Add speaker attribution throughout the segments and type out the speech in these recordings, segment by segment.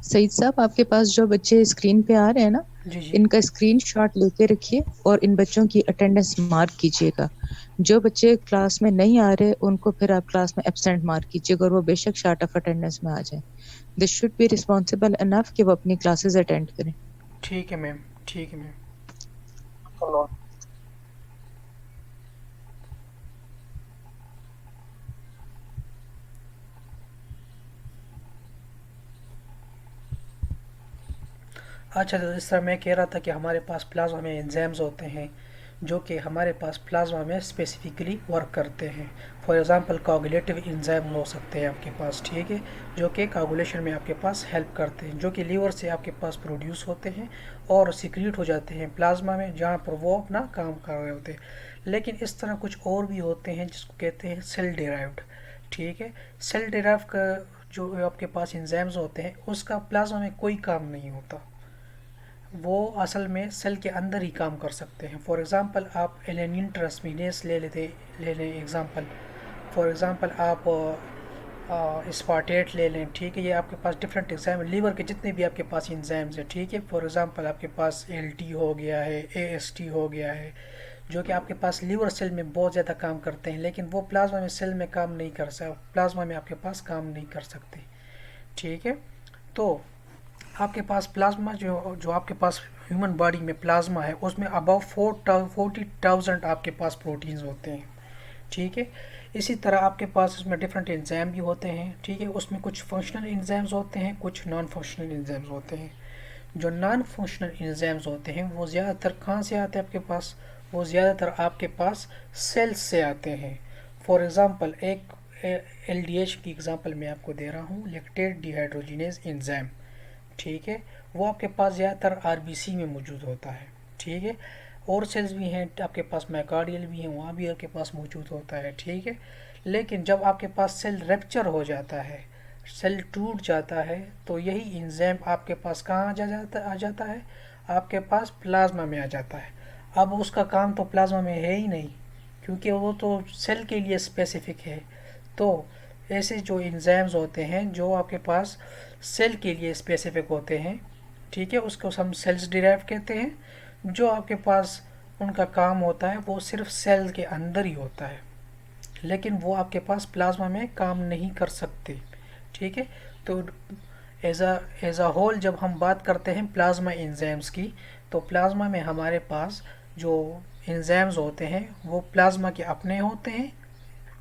Speaker 1: सईद साहब, आपके पास जो बच्चे स्क्रीन पे आ रहे हैं ना,
Speaker 2: जी जी।
Speaker 1: इनका स्क्रीनशॉट लेके रखिए और इन बच्चों की अटेंडेंस मार्क कीजिएगा। जो बच्चे क्लास में नहीं आ रहे उनको फिर आप क्लास में एब्सेंट मार्क कीजिएगा और वो बेशक शार्ट ऑफ अटेंडेंस में आ जाए। This should be responsible enough कि वो अपनी क्लासेस अटेंड करें।
Speaker 2: ठीक है मैम, ठीक है मैम। अच्छा, तो जिस तरह मैं कह रहा था कि हमारे पास प्लाज्मा में एंजाइम्स होते हैं जो कि हमारे पास प्लाज्मा में स्पेसिफिकली वर्क करते हैं। फॉर एग्जांपल कोagulative एंजाइम हो सकते हैं आपके पास, ठीक है, जो कि कोagulation में आपके पास हेल्प करते हैं, जो कि लीवर से आपके पास प्रोड्यूस होते हैं और सिक्रीट हो जाते हैं प्लाज्मा में, जहाँ पर वो अपना काम कर रहे होते हैं। लेकिन इस तरह कुछ और भी होते हैं जिसको कहते हैं सेल डिराइव्ड, ठीक है। सेल डिराइव का जो आपके पास एंजाइम्स होते हैं उसका प्लाज्मा में कोई काम नहीं होता, वो असल में सेल के अंदर ही काम कर सकते हैं। फॉर एग्ज़ाम्पल आप एलेनिन ट्रांसमीनेस ले लें एग्ज़ाम्पल। फॉर एग्ज़ाम्पल आप स्पार्टेट ले लें, ठीक है। ये आपके पास डिफरेंट एग्जाम लीवर के जितने भी आपके पास इंजाइम्स हैं, ठीक है। फॉर एग्ज़ाम्पल आपके पास एल हो गया है, AST हो गया है, जो कि आपके पास लीवर सेल में बहुत ज़्यादा काम करते हैं, लेकिन वो प्लाज्मा में सेल में काम नहीं कर सकते, प्लाज्मा में आपके पास काम नहीं कर सकते, ठीक है। तो आपके पास प्लाज्मा जो जो आपके पास ह्यूमन बॉडी में प्लाज्मा है उसमें अबाउ 40,000 आपके पास प्रोटीन्स होते हैं, ठीक है। इसी तरह आपके पास उसमें डिफरेंट एंजाइम भी होते हैं, ठीक है। उसमें कुछ फंक्शनल एंजाइम्स होते हैं, कुछ नॉन फंक्शनल एंजाइम्स होते हैं। जो नॉन फंक्शनल एंजाइम्स होते हैं वो ज़्यादातर कहाँ से आते हैं आपके पास, वो ज़्यादातर आपके पास सेल्स से आते हैं। फॉर एग्ज़ाम्पल एक LDH की एग्ज़ाम्पल मैं आपको दे रहा हूँ, लैक्टेट डिहाइड्रोजिनेज एंजाइम, ठीक है। वो आपके पास ज़्यादातर आरबीसी में मौजूद होता है, ठीक है। और सेल्स भी हैं आपके पास, माइकार्डियल भी हैं, वहाँ भी आपके पास मौजूद होता है, ठीक है। लेकिन जब आपके पास सेल रैप्चर हो जाता है, सेल टूट जाता है, तो यही इंजाइम आपके पास कहाँ आ जाता है, आपके पास प्लाज्मा में आ जाता है। अब उसका काम तो प्लाज्मा में है ही नहीं, क्योंकि वो तो सेल के लिए स्पेसिफिक है। तो ऐसे जो एंजाइम्स होते हैं जो आपके पास सेल के लिए स्पेसिफिक होते हैं, ठीक है, उसको हम सेल्स डिराइव कहते हैं। जो आपके पास उनका काम होता है वो सिर्फ सेल के अंदर ही होता है, लेकिन वो आपके पास प्लाज्मा में काम नहीं कर सकते, ठीक है। तो एज अ होल जब हम बात करते हैं प्लाज्मा एंजाइम्स की, तो प्लाज्मा में हमारे पास जो एंजाइम्स होते हैं वो प्लाज्मा के अपने होते हैं,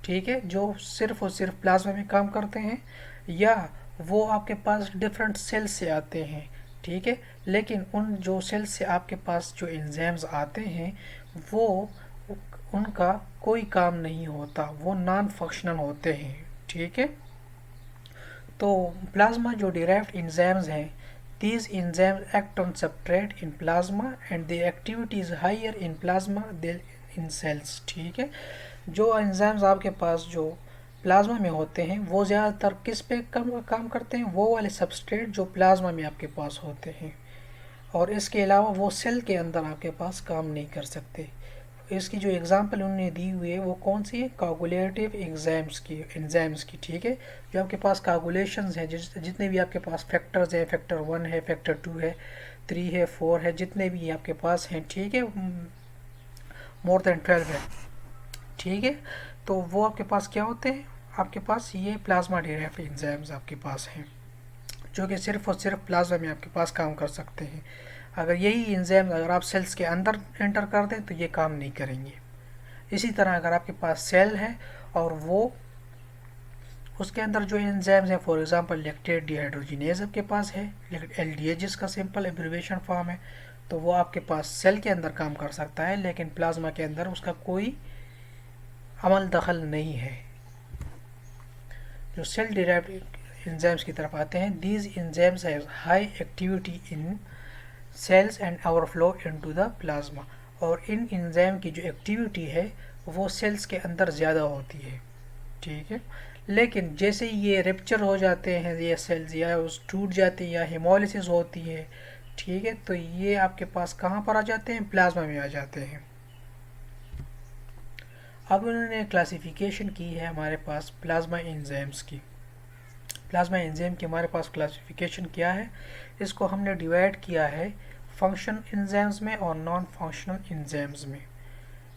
Speaker 2: ठीक है, जो सिर्फ और सिर्फ प्लाज्मा में काम करते हैं, या वो आपके पास डिफरेंट सेल से आते हैं, ठीक है। लेकिन उन जो सेल से आपके पास जो एंजाइम्स आते हैं वो उनका कोई काम नहीं होता, वो नॉन फंक्शनल होते हैं, ठीक है। तो प्लाज्मा जो डिराइव्ड एंजाइम्स हैं, these enzymes act on substrate in plasma and their activity is higher in plasma than in cells, ठीक है। जो एंजाइम्स आपके पास जो प्लाज्मा में होते हैं वो ज़्यादातर किस पे काम करते हैं, वो वाले सबस्ट्रेट जो प्लाज्मा में आपके पास होते हैं, और इसके अलावा वो सेल के अंदर आपके पास काम नहीं कर सकते। इसकी जो एग्जांपल उन्होंने दी हुई है वो कौन सी है, कोगुलेटिव एंजाइम्स की, ठीक है। जो आपके पास कोगुलेशंस हैं, जितने भी आपके पास फैक्टर्स हैं, फैक्टर 1 है, फैक्टर 2 है, 3 है, 4 है, जितने भी आपके पास हैं, ठीक है, मोर देन 12 है, ठीक है। तो वो आपके पास क्या होते हैं, आपके पास ये प्लाज्मा डिराइव्ड एंजाइम्स आपके पास हैं, जो कि सिर्फ और सिर्फ प्लाज्मा में आपके पास काम कर सकते हैं। अगर यही एंजाइम अगर आप सेल्स के अंदर एंटर कर दें तो ये काम नहीं करेंगे। इसी तरह अगर आपके पास सेल है और वो उसके अंदर जो एंजाइम्स हैं, फॉर एग्जांपल लैक्टेट डिहाइड्रोजिनेज आपके पास है, LDH जिसका सिंपल एब्रिवेशन फॉर्म है, तो वो आपके पास सेल के अंदर काम कर सकता है, लेकिन प्लाज्मा के अंदर उसका कोई अमल दखल नहीं है। जो सेल डिराइव्ड एंजाइम्स की तरफ आते हैं, these enzymes have high activity in cells and overflow into the plasma, और इन एंजाइम की जो एक्टिविटी है वो सेल्स के अंदर ज़्यादा होती है, ठीक है। लेकिन जैसे ही ये रेप्चर हो जाते हैं ये सेल्स, या उस टूट जाते हैं, या हेमोलिसिस होती है, ठीक है, तो ये आपके पास कहाँ पर आ जाते हैं, प्लाज्मा में आ जाते हैं। अब उन्होंने क्लासिफिकेशन की है हमारे पास प्लाज्मा एंजाइम्स की, प्लाज्मा एंजाइम की हमारे पास क्लासिफिकेशन क्या है, इसको हमने डिवाइड किया है फंक्शन एंजाइम्स में और नॉन फंक्शनल एंजाइम्स में।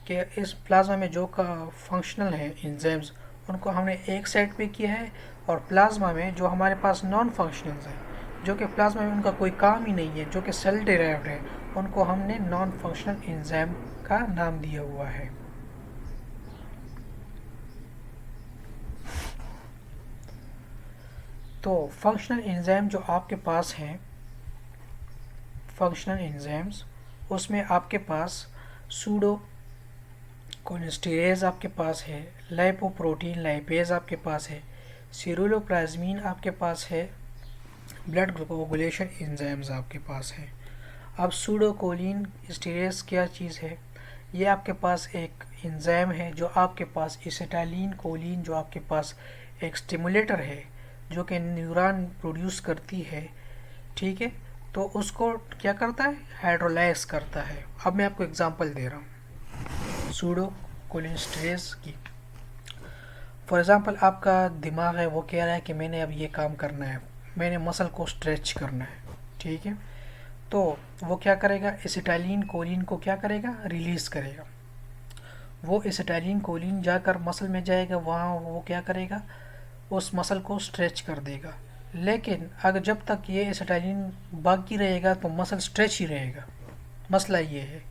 Speaker 2: कि इस प्लाज्मा में जो का फंक्शनल है एंजाइम्स उनको हमने एक साइड पे किया है, और प्लाज्मा में जो हमारे पास नॉन फंक्शनल्स हैं जो कि प्लाज्मा में उनका कोई काम ही नहीं है, जो कि सेल डिराइव्ड है, उनको हमने नॉन फंक्शनल एंजाइम का नाम दिया हुआ है। तो फंक्शनल एंजाइम जो आपके पास हैं, फंक्शनल एंजाइम्स, उसमें आपके पास सूडो कोलेस्टेरेज आपके पास है, लाइपोप्रोटीन लाइपेज आपके पास है, सिरुलोप्लाज्मीन आपके पास है, ब्लड कोगुलेशन एंजाइम्स आपके पास है। अब सूडोकोलिन स्टेरेज क्या चीज़ है, ये आपके पास एक एंजाइम है जो आपके पास एसिटाइलिन कोलिन जो आपके पास एक स्टिमुलेटर है जो कि न्यूरॉन प्रोड्यूस करती है, ठीक है। तो उसको क्या करता है, हाइड्रोलाइज करता है। अब मैं आपको एग्जांपल दे रहा हूँ सूडोकोलिनेस्टेरेज की। फॉर एग्जांपल आपका दिमाग है वो कह रहा है कि मैंने अब ये काम करना है, मैंने मसल को स्ट्रेच करना है, ठीक है। तो वो क्या करेगा, एसिटाइलिन कोलिन को क्या करेगा, रिलीज़ करेगा। वो एसिटाइलिन कोलिन जाकर मसल में जाएगा, वहाँ वो क्या करेगा, उस मसल को स्ट्रेच कर देगा। लेकिन अगर जब तक ये एसिटाइलिन बाकी रहेगा तो मसल स्ट्रेच ही रहेगा। मसला ये है,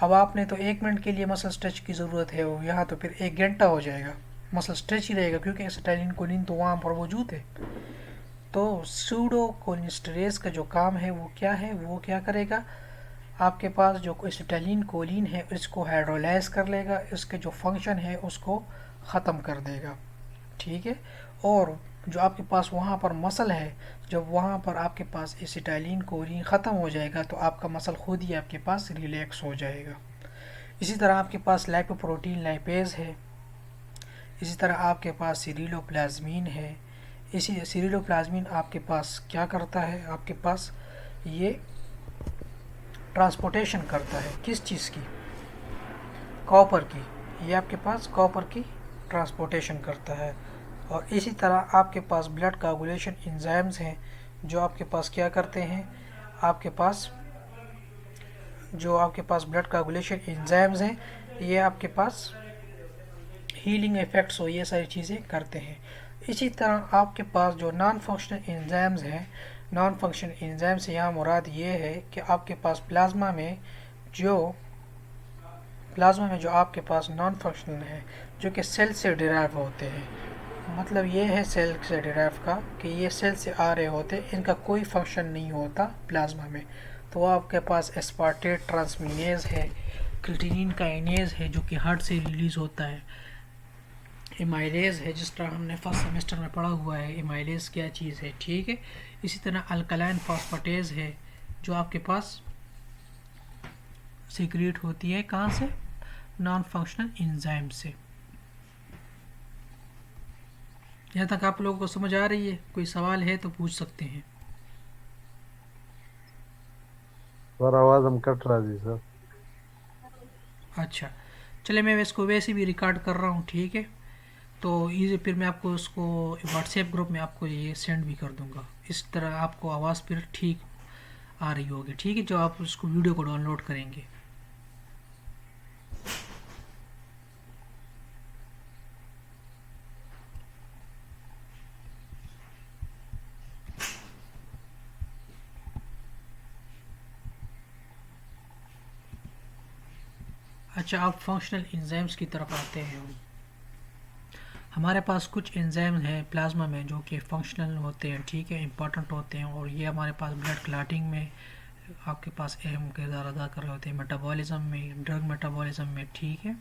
Speaker 2: अब आपने तो 1 मिनट के लिए मसल स्ट्रेच की ज़रूरत है, वो यहाँ तो फिर 1 घंटा हो जाएगा, मसल स्ट्रेच ही रहेगा क्योंकि एसिटाइलिन कोलिन तो वहाँ पर मौजूद है। तो सूडोकोलिनेस्टेरेज का जो काम है वो क्या है, वो क्या करेगा, आपके पास जो एसिटाइलिन कोलिन है इसको हाइड्रोलाइज कर लेगा, इसके जो फंक्शन है उसको ख़त्म कर देगा, ठीक है। और जो आपके पास वहाँ पर मसल है, जब वहाँ पर आपके पास एसिटाइलिन कोलिन ख़त्म हो जाएगा तो आपका मसल खुद ही आपके पास रिलैक्स हो जाएगा। इसी तरह आपके पास लाइपोप्रोटीन लाइपेज है, इसी तरह आपके पास सिरिलोप्लाज्मीन है। इसी सिरिलोप्लाज्मीन आपके पास क्या करता है, आपके पास ये ट्रांसपोर्टेशन करता है, किस चीज़ की, कॉपर की। ये आपके पास कॉपर की ट्रांसपोर्टेशन करता है। और इसी तरह आपके पास ब्लड कोगुलेशन एंजाइम्स हैं जो आपके पास क्या करते हैं, आपके पास जो आपके पास ब्लड कोगुलेशन एंजाइम्स हैं ये आपके पास हीलिंग इफ़ेक्ट्स हो ये सारी चीज़ें करते हैं। इसी तरह आपके पास जो नॉन फंक्शनल एंजाइम्स हैं, नॉन फंक्शनल एंजाइम से यहाँ मुराद ये है कि आपके पास प्लाज्मा में जो आपके पास नॉन फंक्शनल है जो कि सेल से डिराइव होते हैं, मतलब ये है सेल से डिराइव का कि ये सेल से आ रहे होते, इनका कोई फंक्शन नहीं होता प्लाज्मा में। तो आपके पास एस्पार्टेट ट्रांसमिनेज है, क्रिएटिनिन काइनेज है जो कि हार्ट से रिलीज़ होता है, एमाइलेज है, जिस तरह हमने फर्स्ट सेमेस्टर में पढ़ा हुआ है एमाइलेज क्या चीज़ है, ठीक है। इसी तरह अल्कलाइन फॉस्फेटेज है जो आपके पास सीक्रेट होती है कहाँ से, नॉन फंक्शनल एंजाइम से। यहाँ तक आप लोगों को समझ आ रही है, कोई सवाल है तो पूछ सकते हैं।
Speaker 3: सर आवाज़ हम कट रहा जी सर।
Speaker 2: अच्छा चले, मैं इसको वैसे भी रिकॉर्ड कर रहा हूँ, ठीक है। तो ये फिर मैं आपको उसको व्हाट्सएप ग्रुप में आपको ये सेंड भी कर दूँगा, इस तरह आपको आवाज़ फिर ठीक आ रही होगी, ठीक है, जो आप उसको वीडियो को डाउनलोड करेंगे। अच्छा अब फंक्शनल एंजाइम्स की तरफ आते हैं। हमारे पास कुछ एंजाइम हैं प्लाज्मा में जो कि फंक्शनल होते हैं, ठीक है, इंपॉर्टेंट होते हैं, और ये हमारे पास ब्लड क्लॉटिंग में आपके पास अहम किरदार अदा कर रहे होते हैं, मेटाबॉलिज्म में, ड्रग मेटाबॉलिज्म में, ठीक है।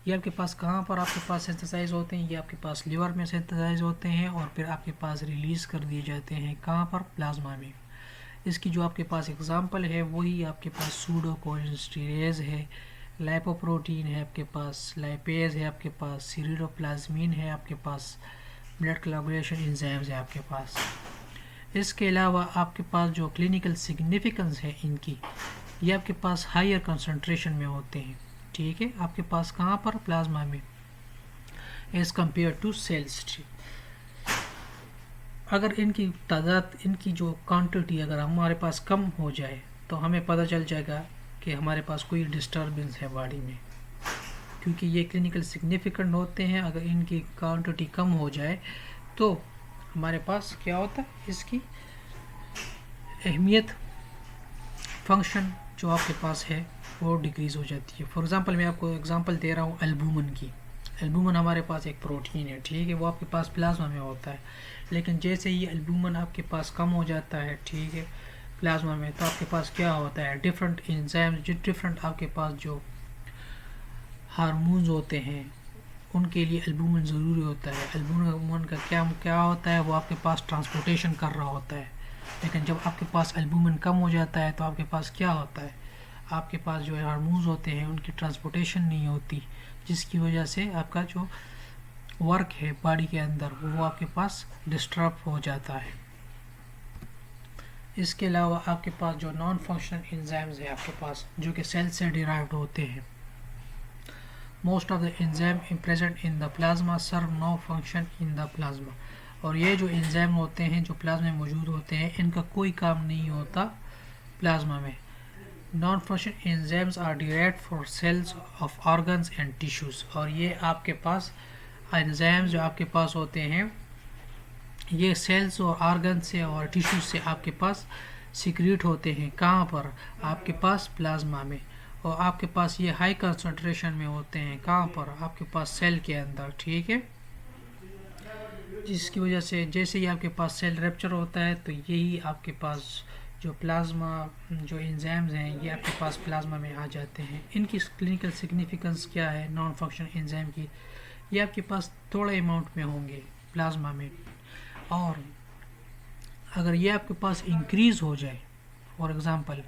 Speaker 2: ये आपके पास कहाँ पर आपके पास सिंथेसाइज होते हैं, ये आपके पास लिवर में सिंथेसाइज होते हैं और फिर आपके पास रिलीज़ कर दिए जाते हैं कहाँ पर, प्लाज्मा में। इसकी जो आपके पास एग्जांपल है वही आपके पास सूडोकोलिनेस्टेरेज है, लाइपोप्रोटीन है आपके पास, लाइपेज है आपके पास, सिरिलोप्लाज्मीन है आपके पास, ब्लड कोगुलेशन एंजाइम्स है आपके पास। इसके अलावा आपके पास जो क्लिनिकल सिग्निफिकेंस है इनकी, ये आपके पास हायर कंसंट्रेशन में होते हैं, ठीक है, आपके पास कहाँ पर, प्लाज्मा में, एज़ कम्पेयर टू सेल्स। अगर इनकी तादाद, इनकी जो क्वांटिटी अगर हमारे पास कम हो जाए तो हमें पता चल जाएगा कि हमारे पास कोई डिस्टर्बेंस है बॉडी में, क्योंकि ये क्लिनिकल सिग्निफिकेंट होते हैं। अगर इनकी क्वांटिटी कम हो जाए तो हमारे पास क्या होता है, इसकी अहमियत, फंक्शन जो आपके पास है वो डिक्रीज़ हो जाती है। फॉर एग्ज़ाम्पल मैं आपको एग्ज़ाम्पल दे रहा हूँ एल्बुमिन की। एल्बुमिन हमारे पास एक प्रोटीन है, ठीक है, वो आपके पास प्लाज्मा में होता है। लेकिन जैसे ही एल्बुमिन आपके पास कम हो जाता है, ठीक है, प्लाज्मा में, तो आपके पास क्या होता है, डिफरेंट एंजाइम, जो डिफरेंट आपके पास जो हार्मोन्स होते हैं उनके लिए एल्बुमिन ज़रूरी होता है। एल्बुमिन का क्या होता है, वो आपके पास ट्रांसपोर्टेशन कर रहा होता है। लेकिन जब आपके पास एल्बुमिन कम हो जाता है तो आपके पास क्या होता है, आपके पास जो हार्मोन्स होते हैं उनकी ट्रांसपोर्टेशन नहीं होती, जिसकी वजह से आपका जो वर्क है बॉडी के अंदर वो आपके पास डिस्टर्ब हो जाता है। इसके अलावा आपके पास जो नॉन फंक्शनल एंजाइम्स है आपके पास, जो कि सेल से डिराइव्ड होते हैं, most of the enzyme present in the plasma serve no function in the plasma. और ये जो एंजाइम होते हैं जो प्लाज्मा में मौजूद होते हैं, इनका कोई काम नहीं होता प्लाज्मा में। Non functional enzymes are derived for cells of organs and tissues. और ये आपके पास एंजाइम्स जो आपके पास होते हैं, ये सेल्स और ऑर्गन से और टिश्यूज से आपके पास सिक्रीट होते हैं। कहाँ पर, आपके पास प्लाज्मा में। और आपके पास ये हाई कंसंट्रेशन में होते हैं, कहाँ पर, आपके पास सेल के अंदर, ठीक है, जिसकी वजह से जैसे ही आपके पास सेल रैप्चर होता है तो यही आपके पास जो प्लाज्मा जो एंजाइम्स हैं ये आपके पास प्लाज्मा में आ जाते हैं। इनकी क्लिनिकल सिग्निफिकेंस क्या है नॉन फंक्शनल एंजाइम की, ये आपके पास थोड़े अमाउंट में होंगे प्लाज्मा में, और अगर ये आपके पास इंक्रीज़ हो जाए, फॉर एग्ज़ाम्पल,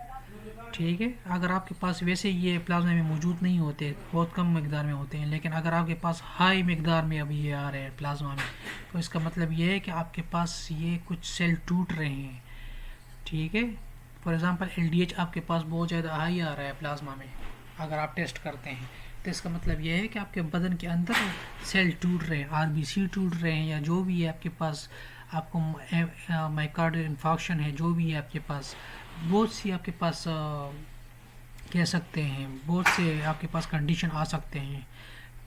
Speaker 2: ठीक है, अगर आपके पास वैसे ये प्लाज्मा में मौजूद नहीं होते, बहुत कम मकदार में होते हैं, लेकिन अगर आपके पास हाई मकदार में अभी ये आ रहे हैं प्लाज्मा में, तो इसका मतलब ये है कि आपके पास ये कुछ सेल टूट रहे हैं, ठीक है। फॉर एग्ज़ाम्पल LDH आपके पास बहुत ज़्यादा हाई आ रहा है प्लाज्मा में, अगर आप टेस्ट करते हैं तो इसका मतलब ये है कि आपके बदन के अंदर सेल टूट रहे हैं, RBC टूट रहे हैं, या जो भी है आपके पास, आपको माइकार्डियल इन्फार्क्शन है, जो भी है आपके पास, बहुत सी आपके पास कह सकते हैं, बहुत से आपके पास कंडीशन आ सकते हैं।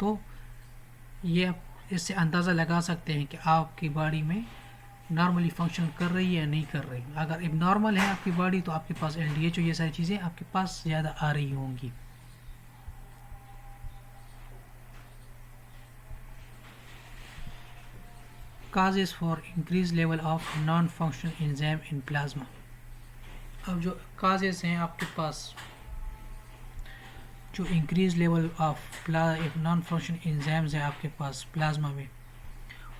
Speaker 2: तो ये आप इससे अंदाज़ा लगा सकते हैं कि आपकी बॉडी में नॉर्मली फंक्शन कर रही है या नहीं कर रही। अगर अब नॉर्मल है आपकी बॉडी तो आपके पास LDH और ये सारी चीज़ें आपके पास ज़्यादा आ रही होंगी। Causes for increased level of non-functional enzyme in plasma। अब जो causes हैं आपके पास, जो increase level of non functional enzymes है आपके पास प्लाज्मा में,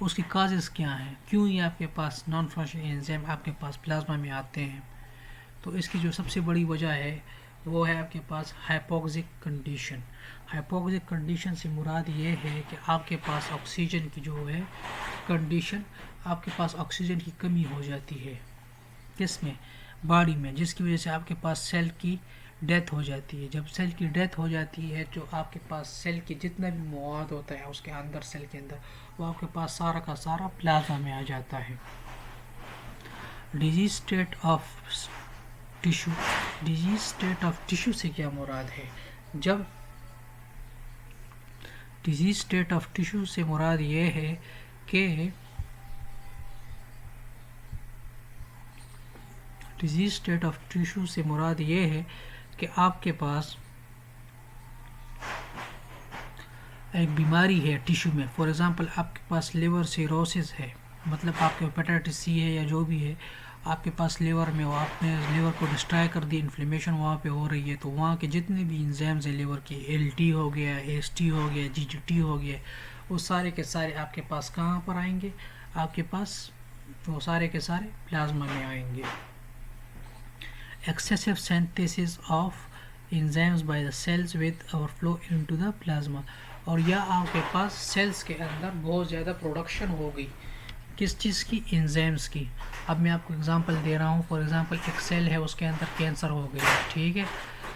Speaker 2: उसकी काजेस क्या हैं, क्यों ये आपके पास नॉन फंक्शनल एंजाइम आपके पास प्लाज्मा में आते हैं। तो इसकी जो सबसे बड़ी वजह है वो है आपके पास हाइपोक्सिक कंडीशन। हाइपोक्सिक कंडीशन से मुराद ये है कि आपके पास ऑक्सीजन की जो है कंडीशन, आपके पास ऑक्सीजन की कमी हो जाती है, किसमें, बॉडी में, जिसकी वजह से आपके पास सेल की डेथ हो जाती है। जब सेल की डेथ हो जाती है तो आपके पास सेल की जितना भी मवाद होता है उसके अंदर, सेल के अंदर, वो आपके पास सारा का सारा प्लाज्मा में आ जाता है। Disease state of tissue, disease state of tissue से क्या मुराद है, जब डिजीज स्टेट ऑफ टिश्यू से मुराद ये है कि डिजीज स्टेट ऑफ टिश्यू से मुराद ये है कि आपके पास एक बीमारी है टिश्यू में। फॉर एग्ज़ाम्पल आपके पास लिवर सिरोसिस है, मतलब आपके हेपेटाइटिस C है या जो भी है आपके पास लिवर में, आपने लिवर को डिस्ट्रॉय कर दी, इन्फ्लेमेशन वहाँ पे हो रही है, तो वहाँ के जितने भी इंजाइम्स हैं लिवर की, LT हो गया, AST हो गया, GGT हो गया, वो सारे के सारे आपके पास कहाँ पर आएंगे, आपके पास वो सारे के सारे प्लाज्मा में आएंगे। Excessive synthesis of enzymes by the cells with overflow into the plasma। और यह आपके पास सेल्स के अंदर बहुत ज़्यादा प्रोडक्शन हो गई, किस चीज़ की, एंजाइम्स की। अब मैं आपको एग्जांपल दे रहा हूँ, फॉर एग्जांपल एक सेल है उसके अंदर कैंसर हो गया, ठीक है,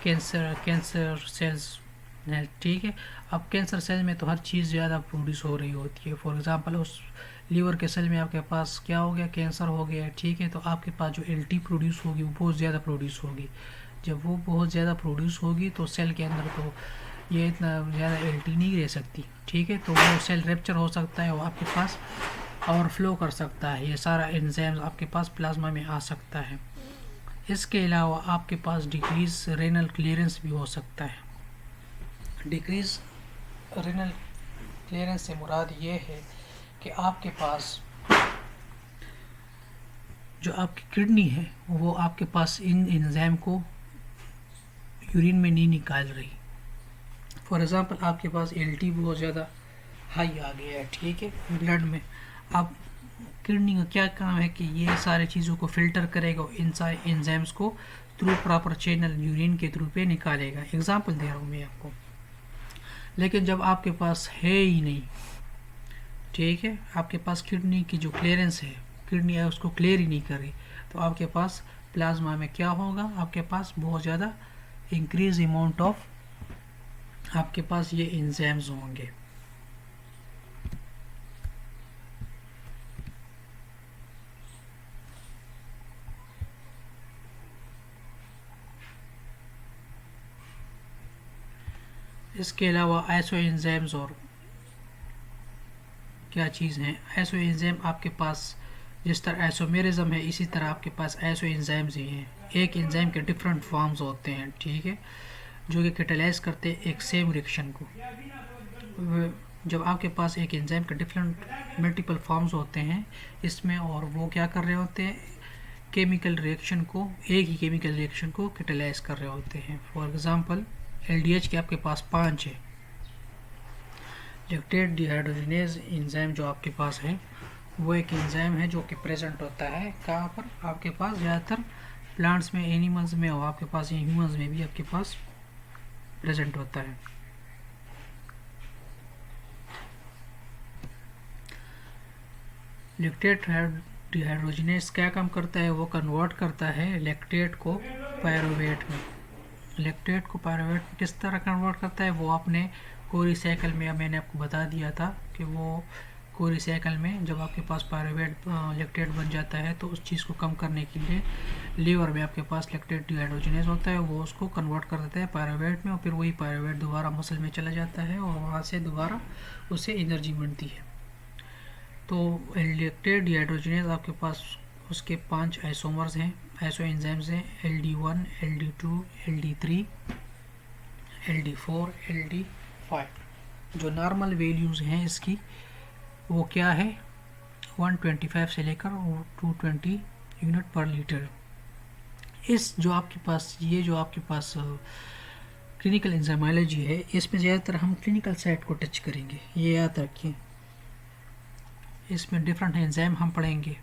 Speaker 2: कैंसर सेल्स है, ठीक है। अब कैंसर सेल में तो हर चीज़ ज़्यादा प्रोड्यूस हो रही होती है। फॉर एग्जांपल उस लीवर के सेल में आपके पास क्या हो गया, कैंसर हो गया, ठीक है। तो आपके पास जो एल टी प्रोड्यूस होगी वो बहुत ज़्यादा प्रोड्यूस होगी। जब वो बहुत ज़्यादा प्रोड्यूस होगी तो सेल के अंदर तो ये इतना ज़्यादा एल टी नहीं रह सकती, ठीक है। तो वो सेल रेप्चर हो सकता है, वो आपके पास ओवरफ्लो कर सकता है, ये सारा एंजाइम्स आपके पास प्लाज्मा में आ सकता है। इसके अलावा आपके पास डिक्रीज रेनल क्लियरेंस भी हो सकता है। डिक्रीज रेनल क्लियरेंस से मुराद ये है कि आपके पास जो आपकी किडनी है वो आपके पास इन एंजाइम को यूरिन में नहीं निकाल रही। फॉर एग्ज़ाम्पल आपके पास एलटी बहुत ज़्यादा हाई आ गया है, ठीक है, ब्लड में। अब किडनी का क्या काम है कि ये सारी चीज़ों को फिल्टर करेगा, इन सारे एंजाइम्स को थ्रू प्रॉपर चैनल यूरिन के थ्रू पे निकालेगा। एग्जांपल दे रहा हूँ मैं आपको। लेकिन जब आपके पास है ही नहीं, ठीक है, आपके पास किडनी की जो क्लियरेंस है, किडनी है उसको क्लियर ही नहीं कर रही, तो आपके पास प्लाज्मा में क्या होगा, आपके पास बहुत ज़्यादा इंक्रीज अमाउंट ऑफ आपके पास ये एंजाइम्स होंगे। इसके अलावा आइसो एंजाइम्स और क्या चीज़ हैं, आइसो एंजाइम आपके पास जिस तरह आइसोमेरिज्म है इसी तरह आपके पास आइसो एंजाइम्स ही हैं। एक एंजाइम के डिफरेंट फॉर्म्स होते हैं, ठीक है, जो कि कैटेलाइज करते हैं एक सेम रिएक्शन को। जब आपके पास एक एंजाइम के डिफरेंट मल्टीपल फॉर्म्स होते हैं इसमें, और वो क्या कर रहे होते हैं, केमिकल रिएक्शन को, एक ही केमिकल रिएक्शन को कैटेलाइज कर रहे होते हैं। फॉर एग्जांपल एलडीएच के आपके पास 5 है। लैक्टेट डिहाइड्रोजिनेज एंजाइम जो आपके पास है वो एक एंजाइम है जो कि प्रेजेंट होता है कहाँ पर, आपके पास ज़्यादातर प्लांट्स में, एनिमल्स में, और आपके पास ह्यूमंस में भी आपके पास प्रेजेंट होता है। लैक्टेट डिहाइड्रोजिनेज क्या काम करता है, वो कन्वर्ट करता है लैक्टेट को पायरुवेट में। लैक्टेट को पायरुवेट किस तरह कन्वर्ट करता है, वो आपने कोरी साइकिल में मैंने आपको बता दिया था कि वो कोरी साइकिल में जब आपके पास पायरुवेट लैक्टेट बन जाता है तो उस चीज़ को कम करने के लिए लीवर में आपके पास लैक्टेट डिहाइड्रोजिनेज होता है, वो उसको कन्वर्ट कर देता है पायरुवेट में, और फिर वही पायरुवेट दोबारा मसल में चला जाता है और वहाँ से दोबारा उससे एनर्जी बनती है। तो लैक्टेट डिहाइड्रोजिनेज आपके पास उसके 5 आइसोमर्स हैं, आइसो एंजाइम्स हैं, LD1, LD2, LD3, LD4, LD5। जो नॉर्मल वैल्यूज़ हैं इसकी वो क्या है, 125 से लेकर 220 यूनिट पर लीटर। इस जो आपके पास ये जो आपके पास क्लिनिकल एंजाइमोलॉजी है, इसमें ज़्यादातर हम क्लिनिकल साइट को टच करेंगे, ये याद रखिए। इसमें डिफरेंट एंजाइम हम पढ़ेंगे।